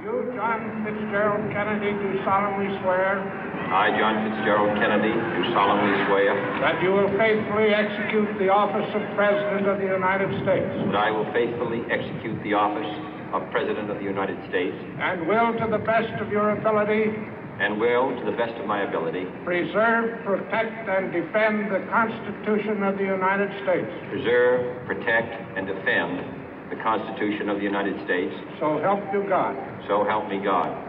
You, John Fitzgerald Kennedy, do solemnly swear I, John Fitzgerald Kennedy, do solemnly swear that you will faithfully execute the office of President of the United States that I will faithfully execute the office of President of the United States and will, to the best of your ability, and will, to the best of my ability, preserve, protect, and defend the Constitution of the United States. preserve, protect, and defend the Constitution of the United States. So help you God. So help me God.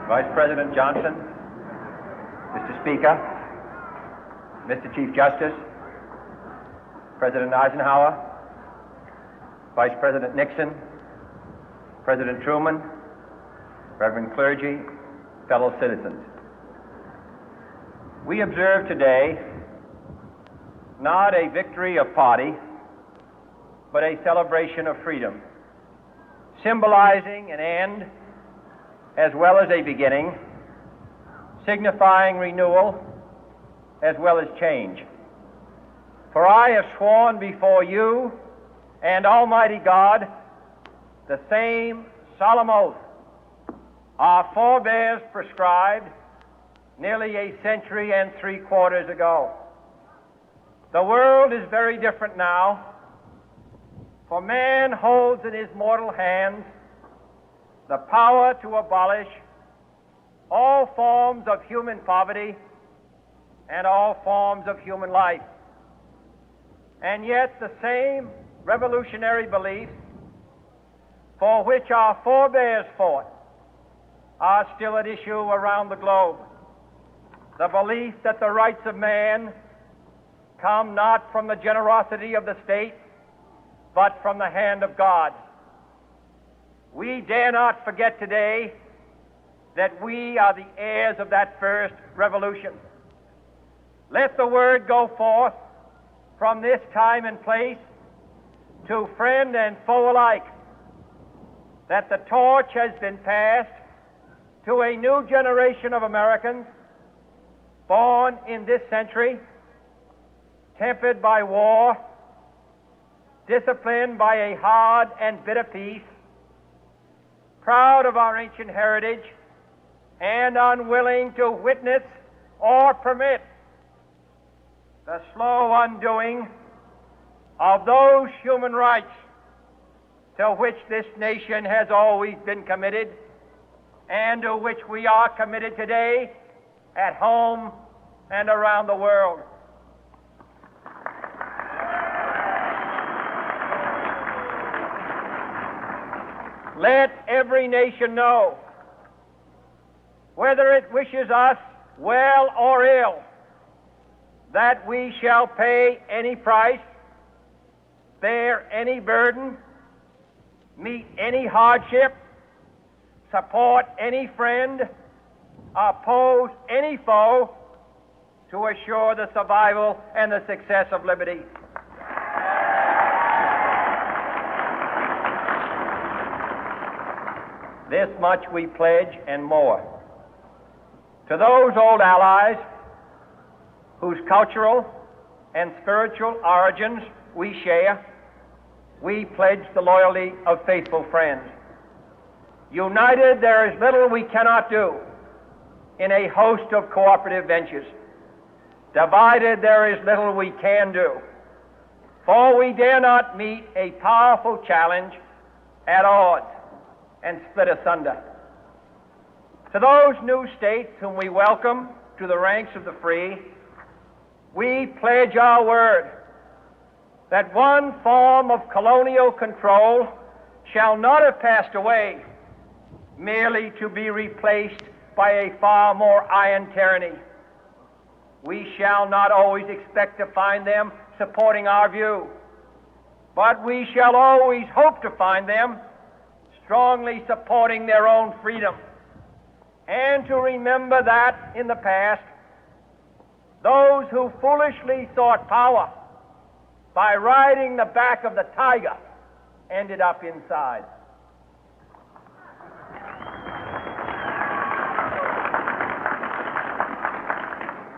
Vice President Johnson, Mr. Speaker, Mr. Chief Justice, President Eisenhower, Vice President Nixon, President Truman, Reverend clergy, fellow citizens. We observe today not a victory of party, but a celebration of freedom, symbolizing an end as well as a beginning, signifying renewal as well as change. For I have sworn before you and Almighty God the same solemn oath our forebears prescribed nearly a century and 3/4 ago. The world is very different now, for man holds in his mortal hands the power to abolish all forms of human poverty and all forms of human life. And yet the same revolutionary beliefs for which our forebears fought are still at issue around the globe. The belief that the rights of man come not from the generosity of the state, but from the hand of God. We dare not forget today that we are the heirs of that first revolution. Let the word go forth from this time and place to friend and foe alike that the torch has been passed to a new generation of Americans born in this century, tempered by war, disciplined by a hard and bitter peace, proud of our ancient heritage, and unwilling to witness or permit the slow undoing of those human rights to which this nation has always been committed and to which we are committed today at home and around the world. Let every nation know, whether it wishes us well or ill, that we shall pay any price, bear any burden, meet any hardship, support any friend, oppose any foe to assure the survival and the success of liberty. This much we pledge and more. To those old allies whose cultural and spiritual origins we share, we pledge the loyalty of faithful friends. United, there is little we cannot do in a host of cooperative ventures. Divided, there is little we can do, for we dare not meet a powerful challenge at odds and split asunder. To those new states whom we welcome to the ranks of the free, we pledge our word that one form of colonial control shall not have passed away, merely to be replaced by a far more iron tyranny. We shall not always expect to find them supporting our view, but we shall always hope to find them strongly supporting their own freedom, and to remember that in the past, those who foolishly sought power by riding the back of the tiger ended up inside.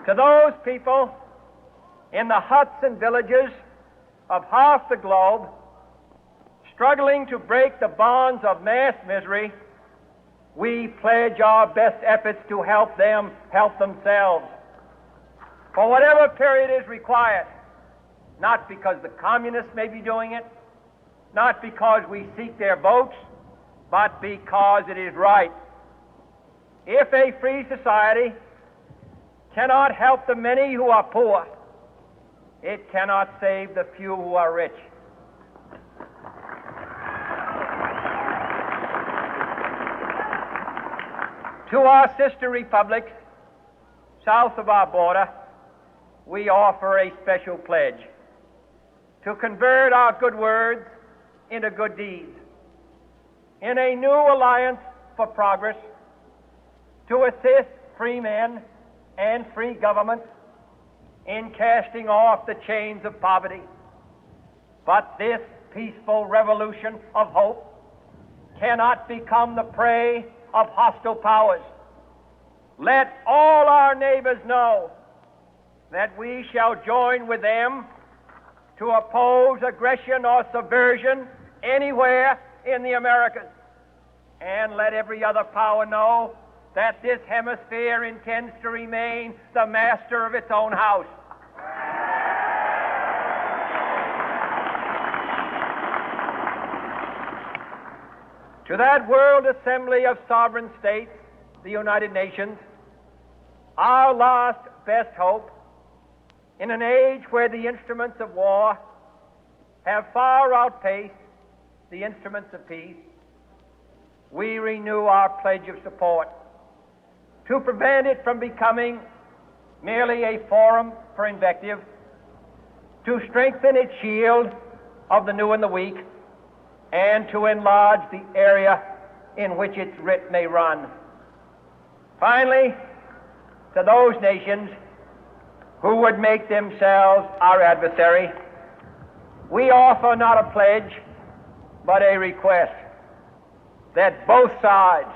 To those people in the huts and villages of half the globe struggling to break the bonds of mass misery, we pledge our best efforts to help them help themselves for whatever period is required, not because the communists may be doing it, not because we seek their votes, but because it is right. If a free society cannot help the many who are poor, it cannot save the few who are rich. To our sister republics south of our border, we offer a special pledge to convert our good words into good deeds, in a new alliance for progress, to assist free men and free governments in casting off the chains of poverty. But this peaceful revolution of hope cannot become the prey of hostile powers. Let all our neighbors know that we shall join with them to oppose aggression or subversion anywhere in the Americas. And let every other power know that this hemisphere intends to remain the master of its own house. To that World Assembly of Sovereign States, the United Nations, our last best hope, in an age where the instruments of war have far outpaced the instruments of peace, we renew our pledge of support to prevent it from becoming merely a forum for invective, to strengthen its shield of the new and the weak, and to enlarge the area in which its writ may run. Finally, to those nations who would make themselves our adversary, we offer not a pledge, but a request that both sides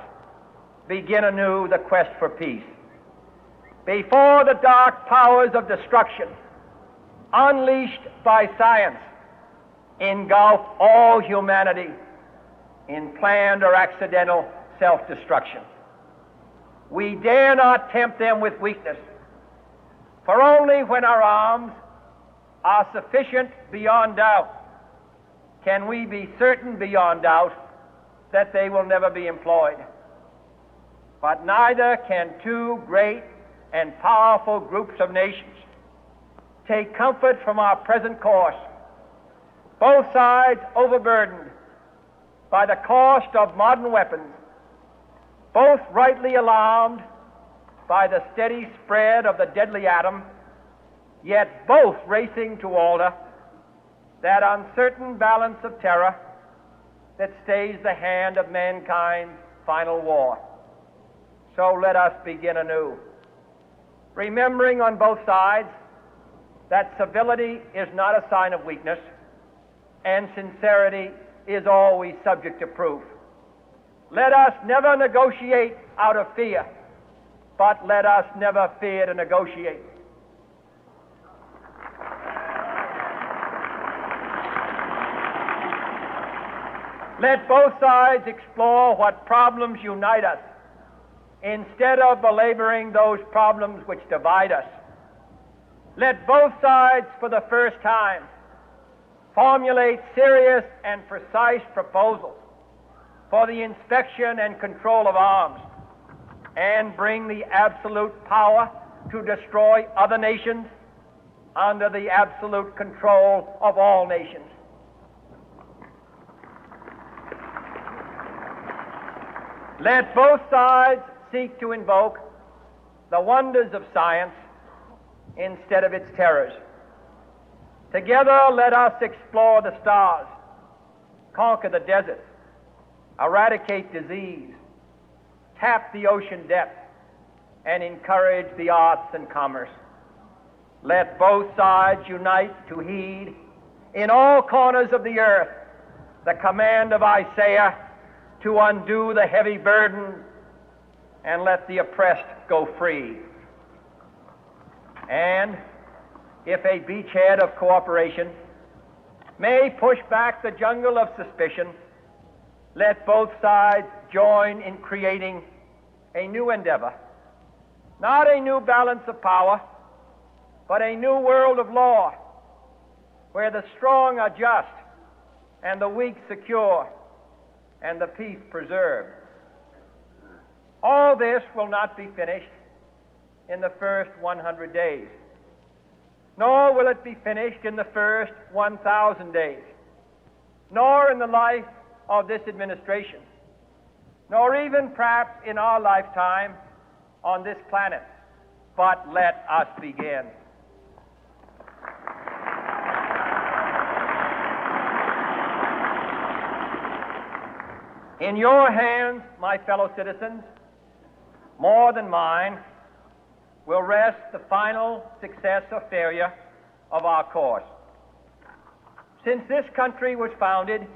begin anew the quest for peace. Before the dark powers of destruction, unleashed by science, engulf all humanity in planned or accidental self-destruction, we dare not tempt them with weakness, for only when our arms are sufficient beyond doubt can we be certain beyond doubt that they will never be employed. But neither can two great and powerful groups of nations take comfort from our present course, both sides overburdened by the cost of modern weapons, both rightly alarmed by the steady spread of the deadly atom, yet both racing to alter that uncertain balance of terror that stays the hand of mankind's final war. So let us begin anew, remembering on both sides that civility is not a sign of weakness, and sincerity is always subject to proof. Let us never negotiate out of fear, but let us never fear to negotiate. Let both sides explore what problems unite us, instead of belaboring those problems which divide us. Let both sides, for the first time, formulate serious and precise proposals for the inspection and control of arms, and bring the absolute power to destroy other nations under the absolute control of all nations. Let both sides seek to invoke the wonders of science instead of its terrors. Together, let us explore the stars, conquer the deserts, eradicate disease, tap the ocean depth, and encourage the arts and commerce. Let both sides unite to heed in all corners of the earth the command of Isaiah to undo the heavy burden and let the oppressed go free. And if a beachhead of cooperation may push back the jungle of suspicion, let both sides join in creating a new endeavor, not a new balance of power, but a new world of law, where the strong are just and the weak secure and the peace preserved. All this will not be finished in the first 100 days, nor will it be finished in the first 1,000 days, nor in the life of this administration, nor even perhaps in our lifetime on this planet. But let us begin. In your hands, my fellow citizens, more than mine, will rest the final success or failure of our course. Since this country was founded,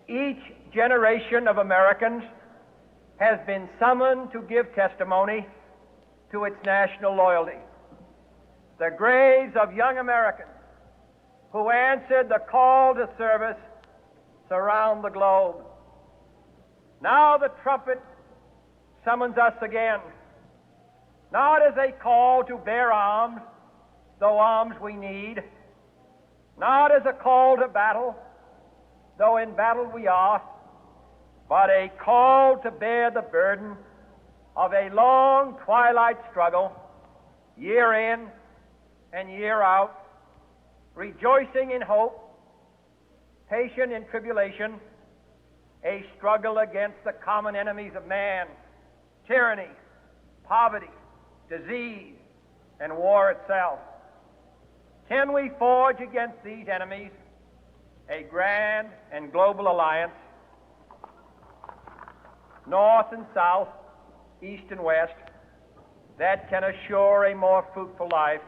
each generation of Americans has been summoned to give testimony to its national loyalty. The graves of young Americans who answered the call to service surround the globe. Now the trumpet summons us again, not as a call to bear arms, though arms we need, not as a call to battle, though in battle we are, but a call to bear the burden of a long twilight struggle, year in and year out, rejoicing in hope, patient in tribulation, a struggle against the common enemies of man, tyranny, poverty, disease, and war itself. Can we forge against these enemies a grand and global alliance, north and south, east and west, that can assure a more fruitful life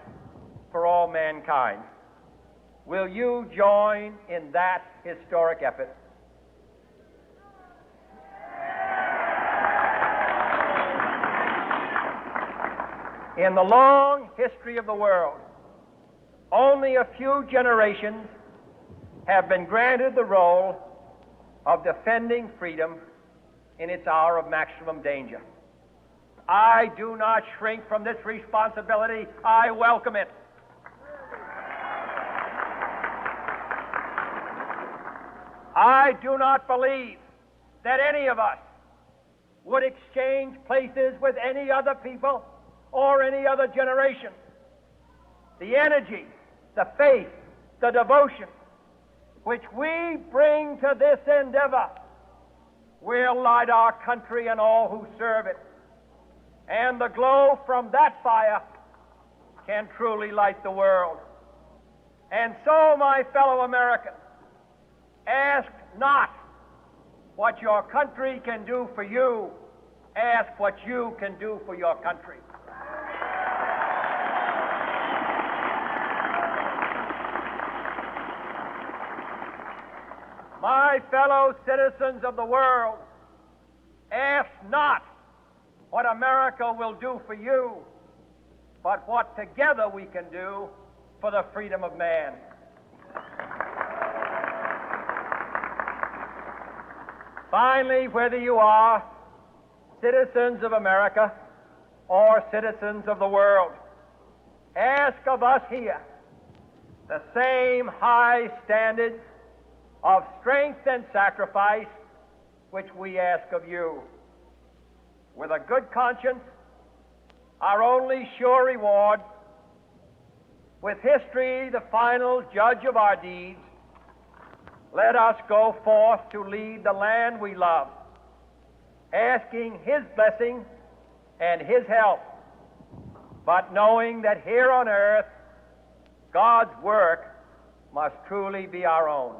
for all mankind? Will you join in that historic effort? In the long history of the world, only a few generations have been granted the role of defending freedom in its hour of maximum danger. I do not shrink from this responsibility. I welcome it. I do not believe that any of us would exchange places with any other people or any other generation. The energy, the faith, the devotion which we bring to this endeavor will light our country and all who serve it. And the glow from that fire can truly light the world. And so, my fellow Americans, ask not what your country can do for you. Ask what you can do for your country. My fellow citizens of the world, ask not what America will do for you, but what together we can do for the freedom of man. Finally, whether you are citizens of America or citizens of the world, ask of us here the same high standards of strength and sacrifice which we ask of you. With a good conscience, our only sure reward, with history the final judge of our deeds, let us go forth to lead the land we love, asking His blessing and His help, but knowing that here on earth God's work must truly be our own.